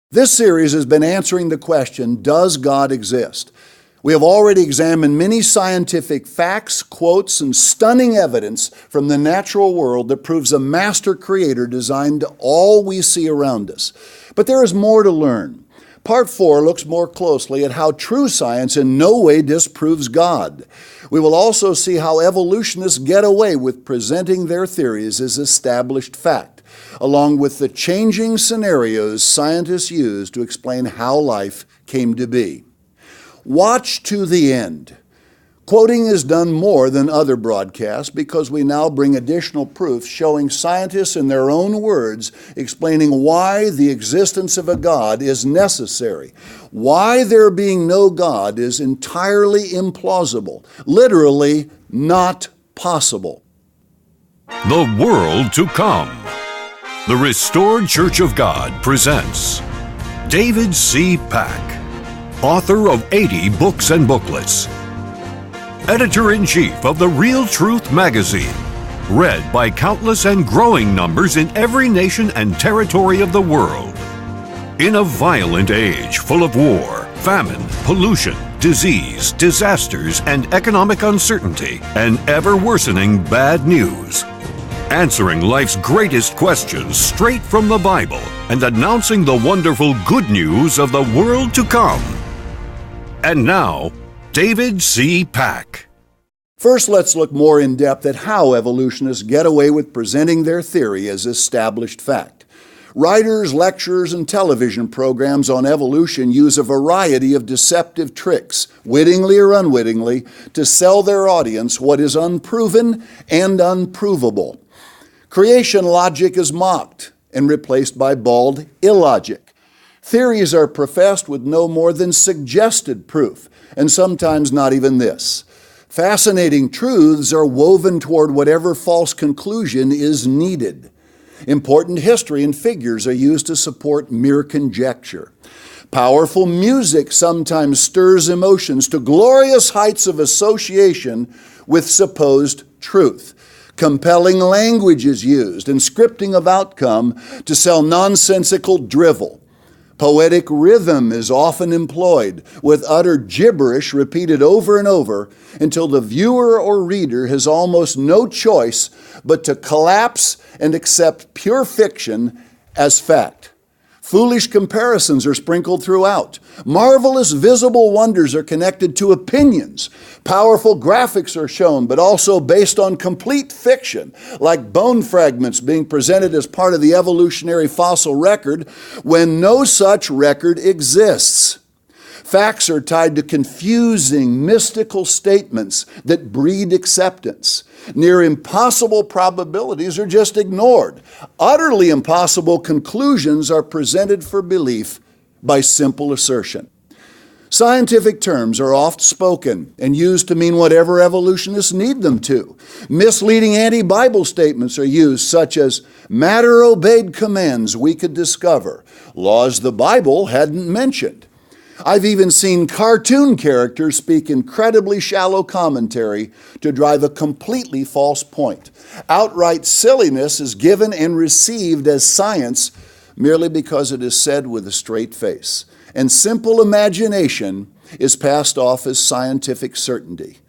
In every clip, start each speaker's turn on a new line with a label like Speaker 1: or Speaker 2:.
Speaker 1: This series has been answering the question, does God exist? We have already examined many scientific facts, quotes, and stunning evidence from the natural world that proves a master creator designed all we see around us. But there is more to learn. Part 4 looks more closely at how true science in no way disproves God. We will also see how evolutionists get away with presenting their theories as established fact, along with the changing scenarios scientists use to explain how life came to be. Watch to the end. Quoting is done more than other broadcasts because we now bring additional proof showing scientists in their own words explaining why the existence of a God is necessary, why there being no God is entirely implausible, literally not possible.
Speaker 2: The world to come. The Restored Church of God presents David C. Pack, author of 80 books and booklets, editor-in-chief of the Real Truth magazine, read by countless and growing numbers in every nation and territory of the world. In a violent age full of war, famine, pollution, disease, disasters, and economic uncertainty, and ever-worsening bad news, answering life's greatest questions straight from the Bible and announcing the wonderful good news of the world to come. And now, David C. Pack.
Speaker 1: First, let's look more in depth at how evolutionists get away with presenting their theory as established fact. Writers, lecturers, and television programs on evolution use a variety of deceptive tricks, wittingly or unwittingly, to sell their audience what is unproven and unprovable. Creation logic is mocked and replaced by bald illogic. Theories are professed with no more than suggested proof, and sometimes not even this. Fascinating truths are woven toward whatever false conclusion is needed. Important history and figures are used to support mere conjecture. Powerful music sometimes stirs emotions to glorious heights of association with supposed truth. Compelling language is used and scripting of outcome to sell nonsensical drivel. Poetic rhythm is often employed, with utter gibberish repeated over and over until the viewer or reader has almost no choice but to collapse and accept pure fiction as fact. Foolish comparisons are sprinkled throughout. Marvelous visible wonders are connected to opinions. Powerful graphics are shown, but also based on complete fiction, like bone fragments being presented as part of the evolutionary fossil record when no such record exists. Facts are tied to confusing, mystical statements that breed acceptance. Near impossible probabilities are just ignored. Utterly impossible conclusions are presented for belief by simple assertion. Scientific terms are oft spoken and used to mean whatever evolutionists need them to. Misleading anti-Bible statements are used, such as matter obeyed commands we could discover, laws the Bible hadn't mentioned. I've even seen cartoon characters speak incredibly shallow commentary to drive a completely false point. Outright silliness is given and received as science merely because it is said with a straight face. And simple imagination is passed off as scientific certainty.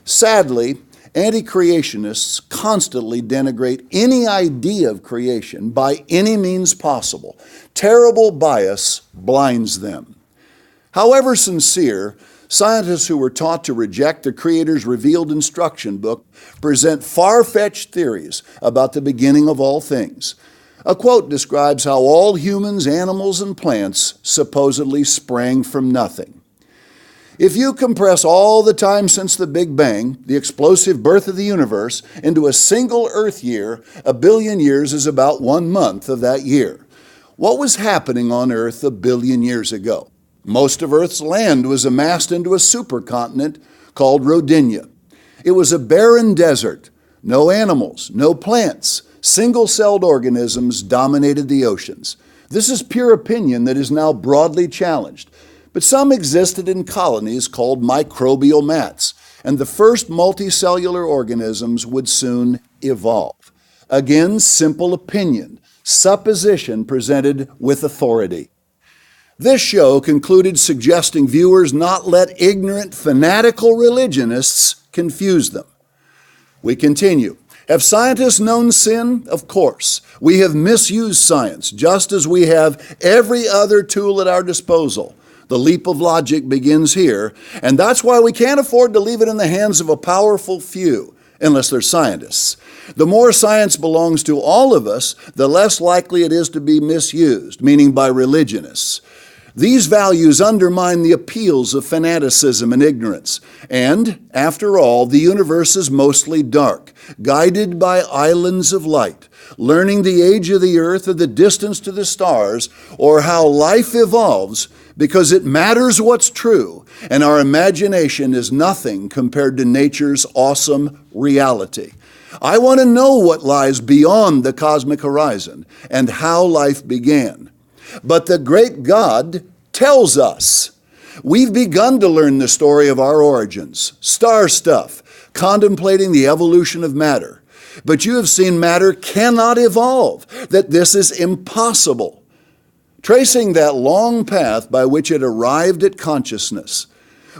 Speaker 1: Sadly, anti-creationists constantly denigrate any idea of creation by any means possible. Terrible bias blinds them. However sincere, scientists who were taught to reject the Creator's revealed instruction book present far-fetched theories about the beginning of all things. A quote describes how all humans, animals, and plants supposedly sprang from nothing. If you compress all the time since the Big Bang, the explosive birth of the universe, into a single Earth year, 1 billion years is about 1 month of that year. What was happening on Earth 1 billion years ago? Most of Earth's land was amassed into a supercontinent called Rodinia. It was a barren desert. No animals, no plants. Single-celled organisms dominated the oceans. This is pure opinion that is now broadly challenged. But some existed in colonies called microbial mats, and the first multicellular organisms would soon evolve. Again, simple opinion, supposition presented with authority. This show concluded suggesting viewers not let ignorant, fanatical religionists confuse them. We continue. Have scientists known sin? Of course. We have misused science, just as we have every other tool at our disposal. The leap of logic begins here, and that's why we can't afford to leave it in the hands of a powerful few, unless they're scientists. The more science belongs to all of us, the less likely it is to be misused, meaning by religionists. These values undermine the appeals of fanaticism and ignorance. And, after all, the universe is mostly dark, guided by islands of light. Learning the age of the earth or the distance to the stars, or how life evolves, because it matters what's true, and our imagination is nothing compared to nature's awesome reality. I want to know what lies beyond the cosmic horizon and how life began. But the great God tells us. We've begun to learn the story of our origins, star stuff, contemplating the evolution of matter. But you have seen matter cannot evolve, that this is impossible. Tracing that long path by which it arrived at consciousness,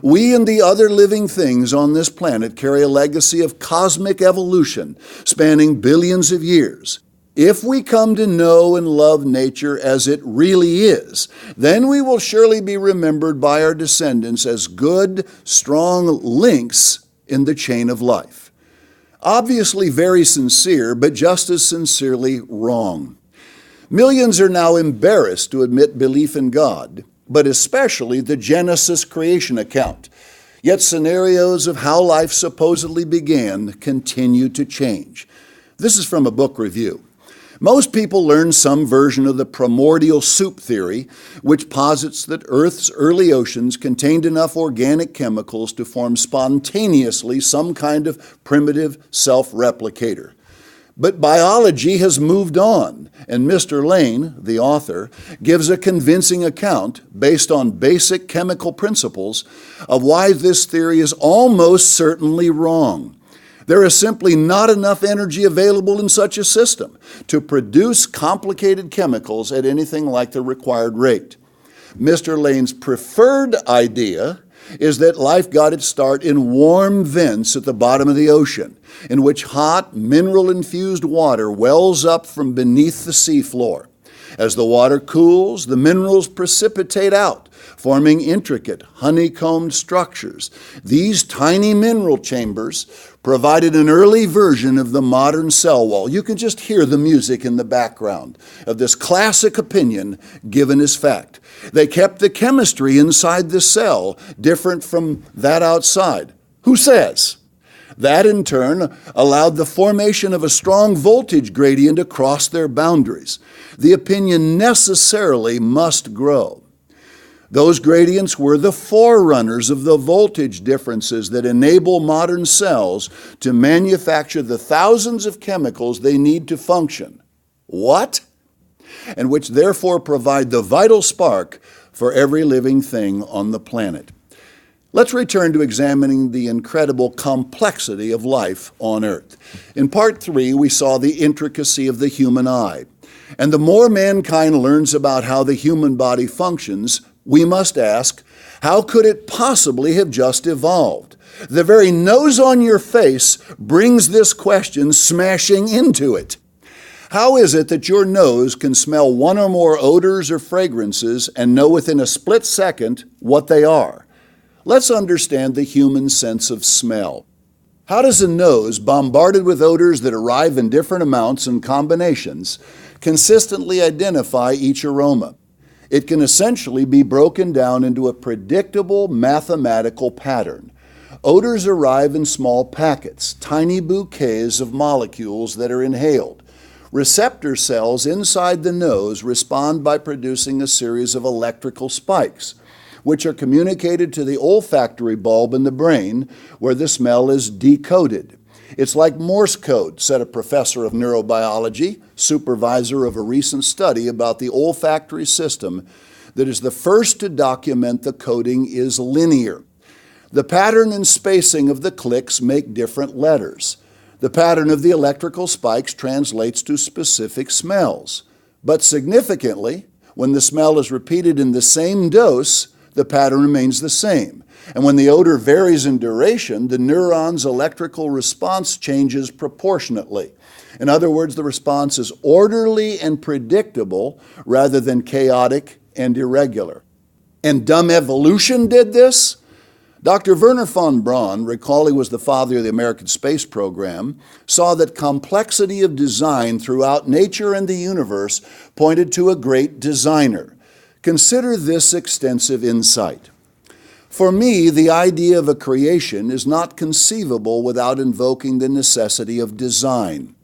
Speaker 1: we and the other living things on this planet carry a legacy of cosmic evolution spanning billions of years. If we come to know and love nature as it really is, then we will surely be remembered by our descendants as good, strong links in the chain of life. Obviously very sincere, but just as sincerely wrong. Millions are now embarrassed to admit belief in God, but especially the Genesis creation account. Yet scenarios of how life supposedly began continue to change. This is from a book review. Most people learn some version of the primordial soup theory, which posits that Earth's early oceans contained enough organic chemicals to form spontaneously some kind of primitive self-replicator. But biology has moved on, and Mr. Lane, the author, gives a convincing account, based on basic chemical principles, of why this theory is almost certainly wrong. There is simply not enough energy available in such a system to produce complicated chemicals at anything like the required rate. Mr. Lane's preferred idea is that life got its start in warm vents at the bottom of the ocean, in which hot, mineral-infused water wells up from beneath the seafloor. As the water cools, the minerals precipitate out, forming intricate, honeycombed structures. These tiny mineral chambers provided an early version of the modern cell wall. You can just hear the music in the background of this classic opinion given as fact. They kept the chemistry inside the cell different from that outside. Who says? That, in turn, allowed the formation of a strong voltage gradient across their boundaries. The opinion necessarily must grow. Those gradients were the forerunners of the voltage differences that enable modern cells to manufacture the thousands of chemicals they need to function. What? And which therefore provide the vital spark for every living thing on the planet. Let's return to examining the incredible complexity of life on Earth. In Part 3, we saw the intricacy of the human eye. And the more mankind learns about how the human body functions, we must ask, how could it possibly have just evolved? The very nose on your face brings this question smashing into it. How is it that your nose can smell one or more odors or fragrances and know within a split second what they are? Let's understand the human sense of smell. How does a nose, bombarded with odors that arrive in different amounts and combinations, consistently identify each aroma? It can essentially be broken down into a predictable mathematical pattern. Odors arrive in small packets, tiny bouquets of molecules that are inhaled. Receptor cells inside the nose respond by producing a series of electrical spikes, which are communicated to the olfactory bulb in the brain, where the smell is decoded. It's like Morse code, said a professor of neurobiology, supervisor of a recent study about the olfactory system, that is the first to document the coding is linear. The pattern and spacing of the clicks make different letters. The pattern of the electrical spikes translates to specific smells. But significantly, When the smell is repeated in the same dose, the pattern remains the same. And when the odor varies in duration, the neuron's electrical response changes proportionately. In other words, the response is orderly and predictable rather than chaotic and irregular. And dumb evolution did this? Dr. Wernher von Braun, recall he was the father of the American space program, saw that complexity of design throughout nature and the universe pointed to a great designer. Consider this extensive insight. For me, the idea of a creation is not conceivable without invoking the necessity of design.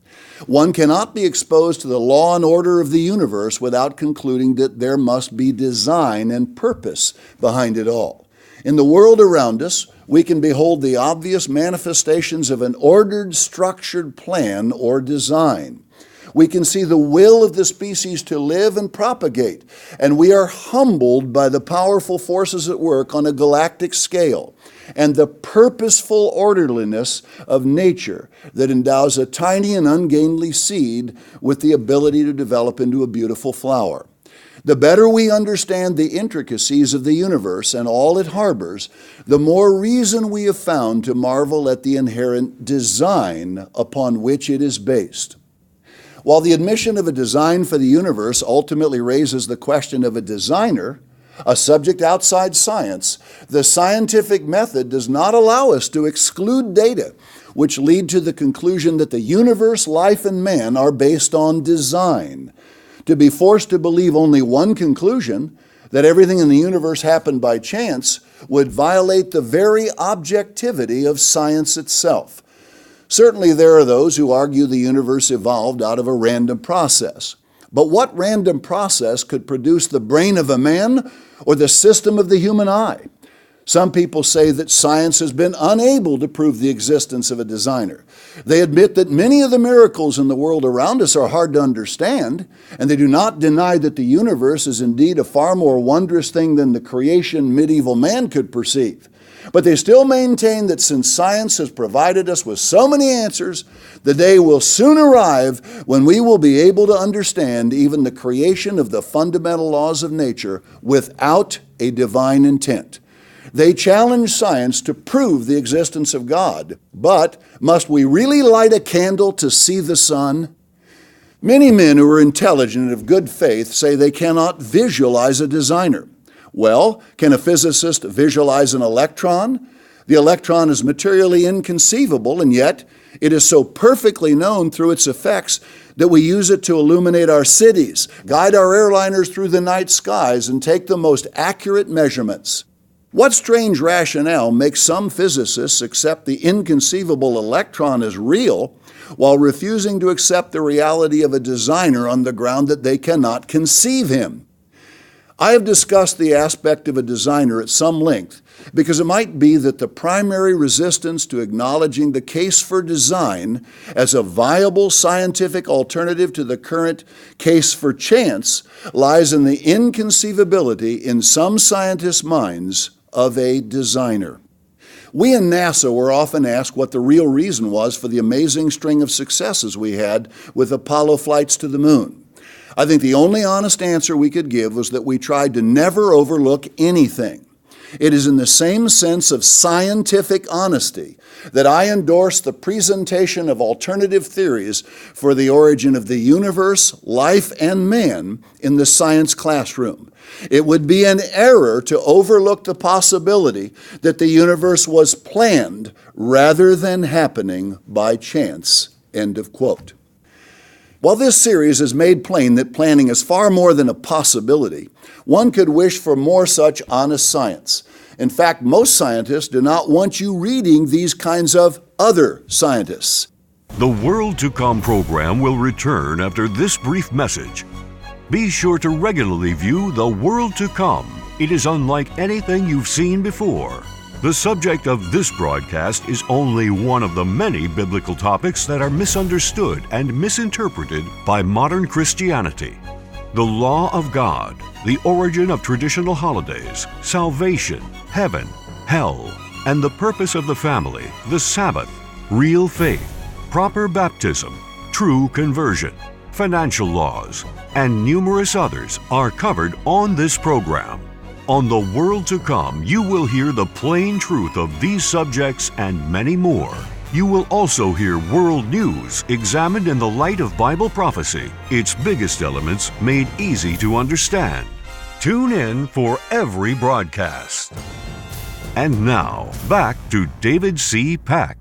Speaker 1: One cannot be exposed to the law and order of the universe without concluding that there must be design and purpose behind it all. In the world around us, we can behold the obvious manifestations of an ordered, structured plan or design. We can see the will of the species to live and propagate, and we are humbled by the powerful forces at work on a galactic scale and the purposeful orderliness of nature that endows a tiny and ungainly seed with the ability to develop into a beautiful flower. The better we understand the intricacies of the universe and all it harbors, the more reason we have found to marvel at the inherent design upon which it is based. While the admission of a design for the universe ultimately raises the question of a designer, a subject outside science, the scientific method does not allow us to exclude data which lead to the conclusion that the universe, life, and man are based on design. To be forced to believe only one conclusion, that everything in the universe happened by chance, would violate the very objectivity of science itself. Certainly there are those who argue the universe evolved out of a random process. But what random process could produce the brain of a man or the system of the human eye? Some people say that science has been unable to prove the existence of a designer. They admit that many of the miracles in the world around us are hard to understand, and they do not deny that the universe is indeed a far more wondrous thing than the creation medieval man could perceive. But they still maintain that since science has provided us with so many answers, the day will soon arrive when we will be able to understand even the creation of the fundamental laws of nature without a divine intent. They challenge science to prove the existence of God. But must we really light a candle to see the sun? Many men who are intelligent and of good faith say they cannot visualize a designer. Well, can a physicist visualize an electron? The electron is materially inconceivable, and yet it is so perfectly known through its effects that we use it to illuminate our cities, guide our airliners through the night skies, and take the most accurate measurements. What strange rationale makes some physicists accept the inconceivable electron as real while refusing to accept the reality of a designer on the ground that they cannot conceive him? I have discussed the aspect of a designer at some length because it might be that the primary resistance to acknowledging the case for design as a viable scientific alternative to the current case for chance lies in the inconceivability in some scientists' minds of a designer. We in NASA were often asked what the real reason was for the amazing string of successes we had with Apollo flights to the moon. I think the only honest answer we could give was that we tried to never overlook anything. It is in the same sense of scientific honesty that I endorse the presentation of alternative theories for the origin of the universe, life, and man in the science classroom. It would be an error to overlook the possibility that the universe was planned rather than happening by chance. End of quote. While this series has made plain that planning is far more than a possibility, one could wish for more such honest science. In fact, most scientists do not want you reading these kinds of other scientists.
Speaker 2: The World to Come program will return after this brief message. Be sure to regularly view The World to Come. It is unlike anything you've seen before. The subject of this broadcast is only one of the many biblical topics that are misunderstood and misinterpreted by modern Christianity. The law of God, the origin of traditional holidays, salvation, heaven, hell, and the purpose of the family, the Sabbath, real faith, proper baptism, true conversion, financial laws, and numerous others are covered on this program. On The World to Come, you will hear the plain truth of these subjects and many more. You will also hear world news examined in the light of Bible prophecy, its biggest elements made easy to understand. Tune in for every broadcast. And now, back to David C. Pack.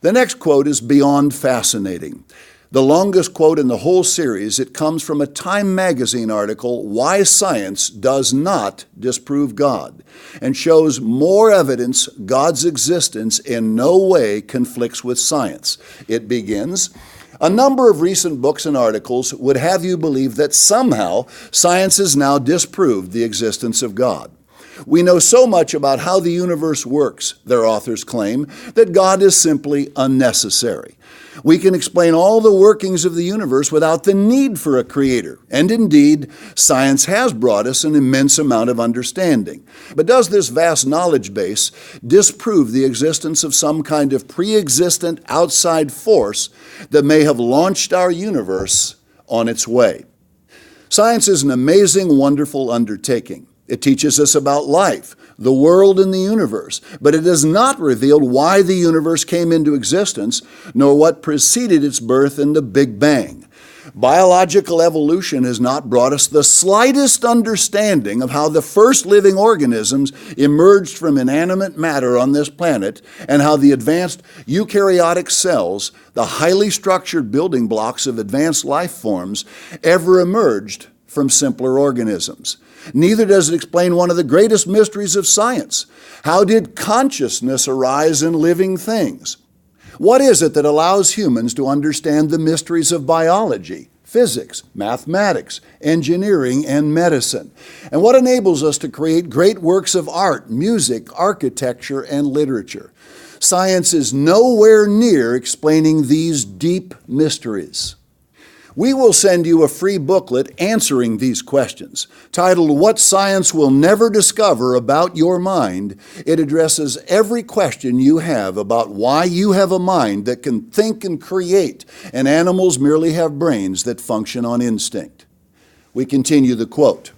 Speaker 1: The next quote is beyond fascinating. The longest quote in the whole series, it comes from a Time magazine article, Why Science Does Not Disprove God, and shows more evidence God's existence in no way conflicts with science. It begins, a number of recent books and articles would have you believe that somehow science has now disproved the existence of God. We know so much about how the universe works, their authors claim, that God is simply unnecessary. We can explain all the workings of the universe without the need for a creator. And indeed, science has brought us an immense amount of understanding. But does this vast knowledge base disprove the existence of some kind of pre-existent outside force that may have launched our universe on its way? Science is an amazing, wonderful undertaking. It teaches us about life, the world, and the universe, but it has not revealed why the universe came into existence, nor what preceded its birth in the Big Bang. Biological evolution has not brought us the slightest understanding of how the first living organisms emerged from inanimate matter on this planet, and how the advanced eukaryotic cells, the highly structured building blocks of advanced life forms, ever emerged from simpler organisms. Neither does it explain one of the greatest mysteries of science. How did consciousness arise in living things? What is it that allows humans to understand the mysteries of biology, physics, mathematics, engineering, and medicine? And what enables us to create great works of art, music, architecture, and literature? Science is nowhere near explaining these deep mysteries. We will send you a free booklet answering these questions. Titled, What Science Will Never Discover About Your Mind, it addresses every question you have about why you have a mind that can think and create, and animals merely have brains that function on instinct. We continue the quote.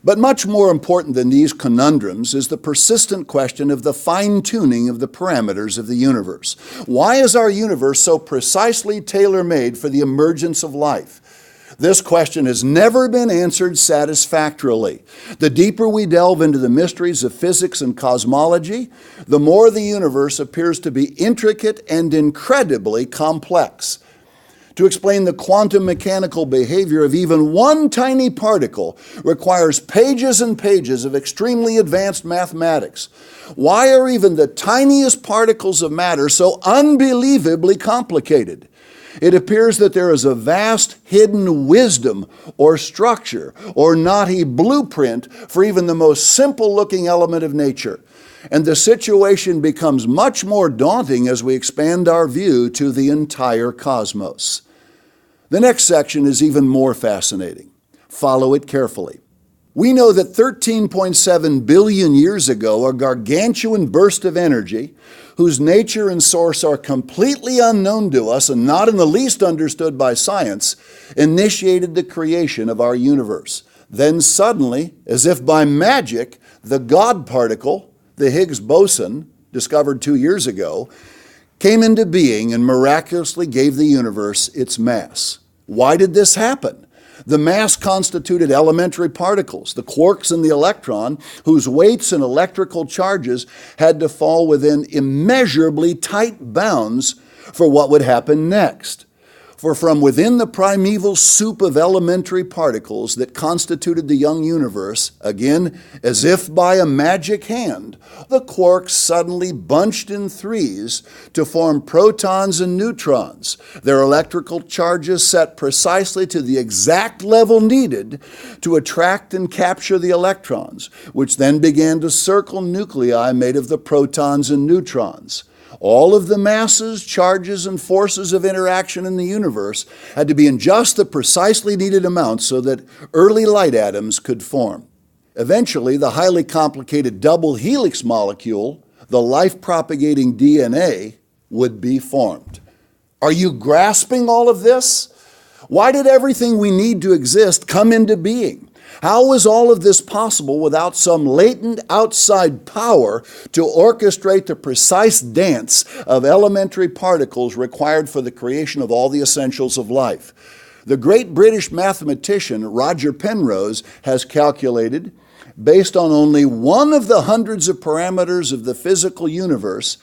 Speaker 1: But much more important than these conundrums is the persistent question of the fine-tuning of the parameters of the universe. Why is our universe so precisely tailor-made for the emergence of life? This question has never been answered satisfactorily. The deeper we delve into the mysteries of physics and cosmology, the more the universe appears to be intricate and incredibly complex. To explain the quantum mechanical behavior of even one tiny particle requires pages and pages of extremely advanced mathematics. Why are even the tiniest particles of matter so unbelievably complicated? It appears that there is a vast hidden wisdom or structure or knotty blueprint for even the most simple-looking element of nature. And the situation becomes much more daunting as we expand our view to the entire cosmos. The next section is even more fascinating. Follow it carefully. We know that 13.7 billion years ago, a gargantuan burst of energy, whose nature and source are completely unknown to us and not in the least understood by science, initiated the creation of our universe. Then suddenly, as if by magic, the God particle, the Higgs boson, discovered 2 years ago, came into being and miraculously gave the universe its mass. Why did this happen? The mass constituted elementary particles, the quarks and the electron, whose weights and electrical charges had to fall within immeasurably tight bounds for what would happen next. For from within the primeval soup of elementary particles that constituted the young universe, again, as if by a magic hand, the quarks suddenly bunched in threes to form protons and neutrons, their electrical charges set precisely to the exact level needed to attract and capture the electrons, which then began to circle nuclei made of the protons and neutrons. All of the masses, charges, and forces of interaction in the universe had to be in just the precisely needed amount so that early light atoms could form. Eventually, the highly complicated double helix molecule, the life-propagating DNA, would be formed. Are you grasping all of this? Why did everything we need to exist come into being? How was all of this possible without some latent outside power to orchestrate the precise dance of elementary particles required for the creation of all the essentials of life? The great British mathematician Roger Penrose has calculated, based on only one of the hundreds of parameters of the physical universe,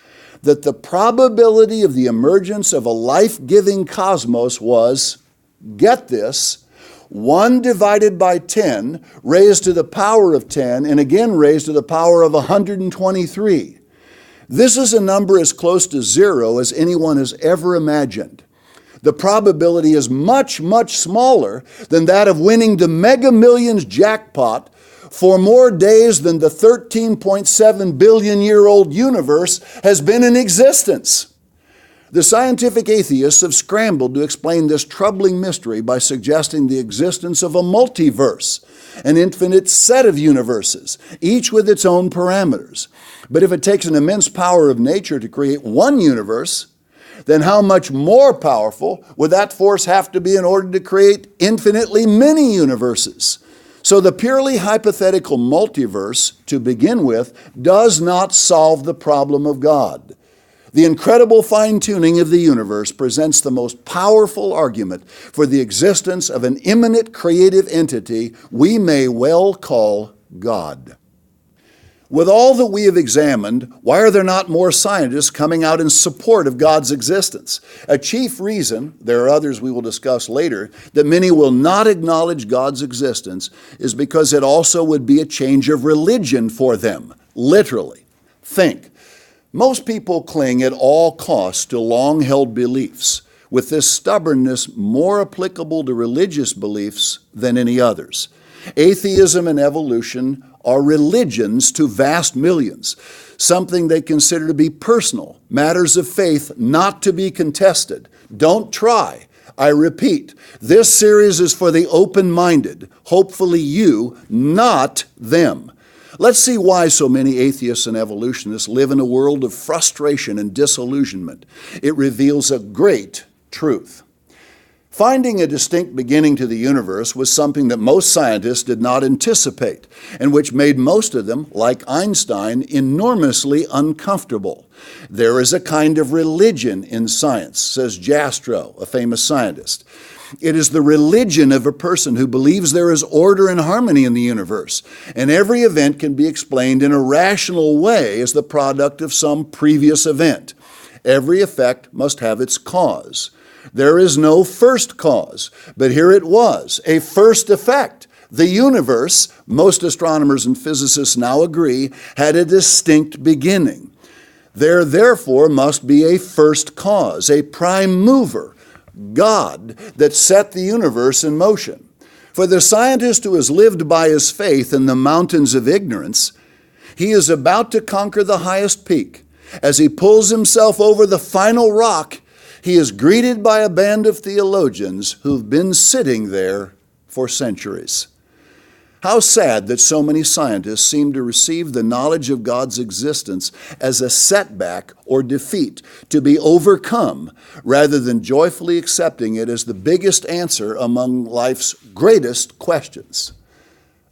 Speaker 1: that the probability of the emergence of a life-giving cosmos was, get this, 1 divided by 10 raised to the power of 10 and again raised to the power of 123. This is a number as close to 0 as anyone has ever imagined. The probability is much, much smaller than that of winning the Mega Millions jackpot for more days than the 13.7 billion-year-old universe has been in existence. The scientific atheists have scrambled to explain this troubling mystery by suggesting the existence of a multiverse, an infinite set of universes, each with its own parameters. But if it takes an immense power of nature to create one universe, then how much more powerful would that force have to be in order to create infinitely many universes? So the purely hypothetical multiverse, to begin with, does not solve the problem of God. The incredible fine-tuning of the universe presents the most powerful argument for the existence of an immanent creative entity we may well call God. With all that we have examined, why are there not more scientists coming out in support of God's existence? A chief reason, there are others we will discuss later, that many will not acknowledge God's existence is because it also would be a change of religion for them, literally. Think. Most people cling at all costs to long-held beliefs, with this stubbornness more applicable to religious beliefs than any others. Atheism and evolution are religions to vast millions, something they consider to be personal, matters of faith not to be contested. Don't try. I repeat, this series is for the open-minded, hopefully you, not them. Let's see why so many atheists and evolutionists live in a world of frustration and disillusionment. It reveals a great truth. Finding a distinct beginning to the universe was something that most scientists did not anticipate, and which made most of them, like Einstein, enormously uncomfortable. There is a kind of religion in science, says Jastrow, a famous scientist. It is the religion of a person who believes there is order and harmony in the universe, and every event can be explained in a rational way as the product of some previous event. Every effect must have its cause. There is no first cause, but here it was, a first effect. The universe, most astronomers and physicists now agree, had a distinct beginning. There therefore must be a first cause, a prime mover, God, that set the universe in motion. For the scientist who has lived by his faith in the mountains of ignorance, he is about to conquer the highest peak. As he pulls himself over the final rock, he is greeted by a band of theologians who've been sitting there for centuries. How sad that so many scientists seem to receive the knowledge of God's existence as a setback or defeat to be overcome, rather than joyfully accepting it as the biggest answer among life's greatest questions.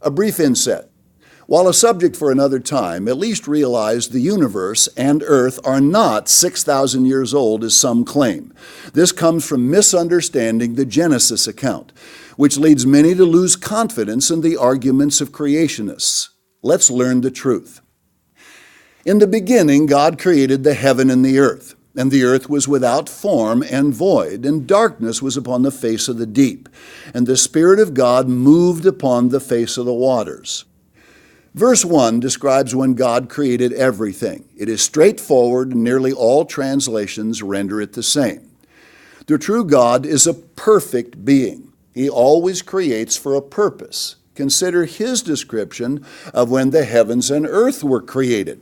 Speaker 1: A brief inset. While a subject for another time, at least realize the universe and earth are not 6,000 years old as some claim. This comes from misunderstanding the Genesis account, which leads many to lose confidence in the arguments of creationists. Let's learn the truth. In the beginning, God created the heaven and the earth was without form and void, and darkness was upon the face of the deep, and the Spirit of God moved upon the face of the waters. Verse 1 describes when God created everything. It is straightforward, and nearly all translations render it the same. The true God is a perfect being. He always creates for a purpose. Consider his description of when the heavens and earth were created.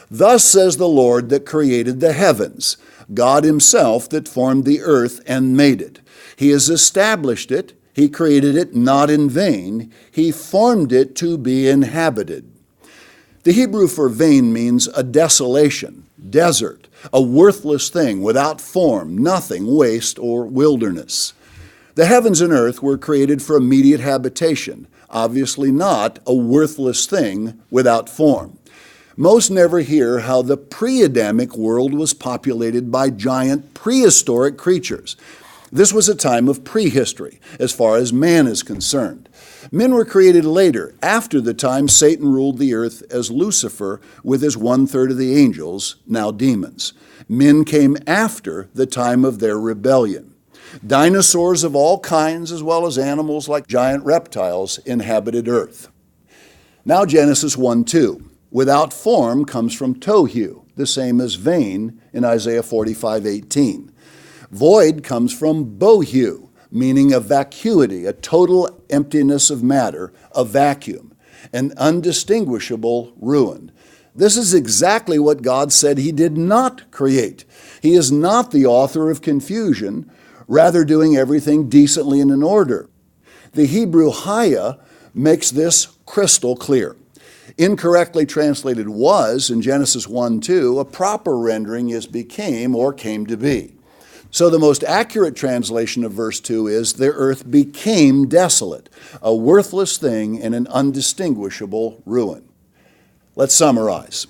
Speaker 1: Thus says the Lord that created the heavens, God himself that formed the earth and made it. He has established it. He created it not in vain. He formed it to be inhabited. The Hebrew for vain means a desolation, desert, a worthless thing without form, nothing, waste, or wilderness. The heavens and earth were created for immediate habitation, obviously not a worthless thing without form. Most never hear how the pre-Adamic world was populated by giant prehistoric creatures. This was a time of prehistory, as far as man is concerned. Men were created later, after the time Satan ruled the earth as Lucifer with his 1/3 of the angels, now demons. Men came after the time of their rebellion. Dinosaurs of all kinds, as well as animals like giant reptiles, inhabited earth. Now Genesis 1:2. Without form comes from tohu, the same as vain in Isaiah 45:18. Void comes from bohu, meaning a vacuity, a total emptiness of matter, a vacuum, an undistinguishable ruin. This is exactly what God said He did not create. He is not the author of confusion, rather doing everything decently and in order. The Hebrew haya makes this crystal clear. Incorrectly translated was in Genesis 1:2, a proper rendering is became or came to be. So the most accurate translation of verse 2 is, the earth became desolate, a worthless thing and an undistinguishable ruin. Let's summarize.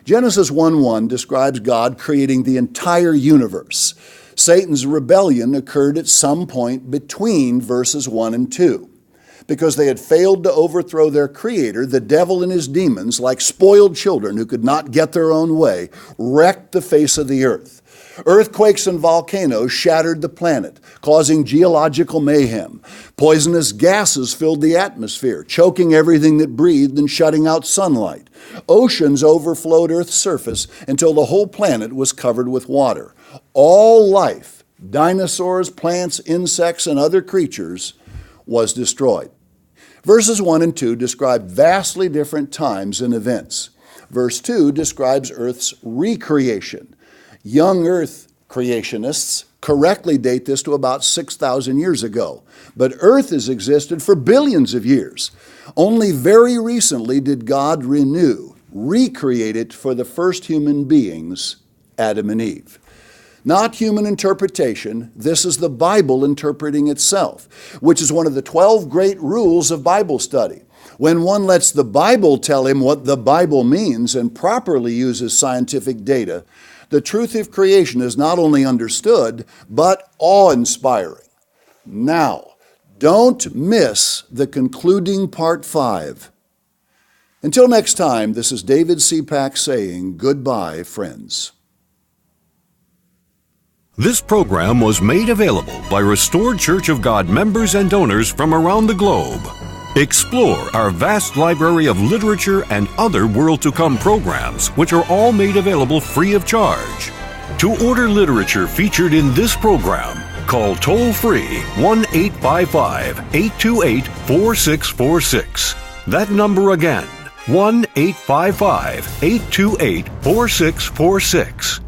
Speaker 1: Genesis 1:1 describes God creating the entire universe. Satan's rebellion occurred at some point between verses 1 and 2. Because they had failed to overthrow their creator, the devil and his demons, like spoiled children who could not get their own way, wrecked the face of the earth. Earthquakes and volcanoes shattered the planet, causing geological mayhem. Poisonous gases filled the atmosphere, choking everything that breathed and shutting out sunlight. Oceans overflowed Earth's surface until the whole planet was covered with water. All life, dinosaurs, plants, insects, and other creatures, was destroyed. Verses 1 and 2 describe vastly different times and events. Verse 2 describes Earth's recreation. Young Earth creationists correctly date this to about 6,000 years ago, but Earth has existed for billions of years. Only very recently did God recreate it for the first human beings, Adam and Eve. Not human interpretation, this is the Bible interpreting itself, which is one of the 12 great rules of Bible study. When one lets the Bible tell him what the Bible means and properly uses scientific data, the truth of creation is not only understood, but awe-inspiring. Now, don't miss the concluding part 5. Until next time, this is David Seapack saying goodbye, friends.
Speaker 2: This program was made available by Restored Church of God members and donors from around the globe. Explore our vast library of literature and other World to Come programs, which are all made available free of charge. To order literature featured in this program, call toll-free 1-855-828-4646. That number again, 1-855-828-4646.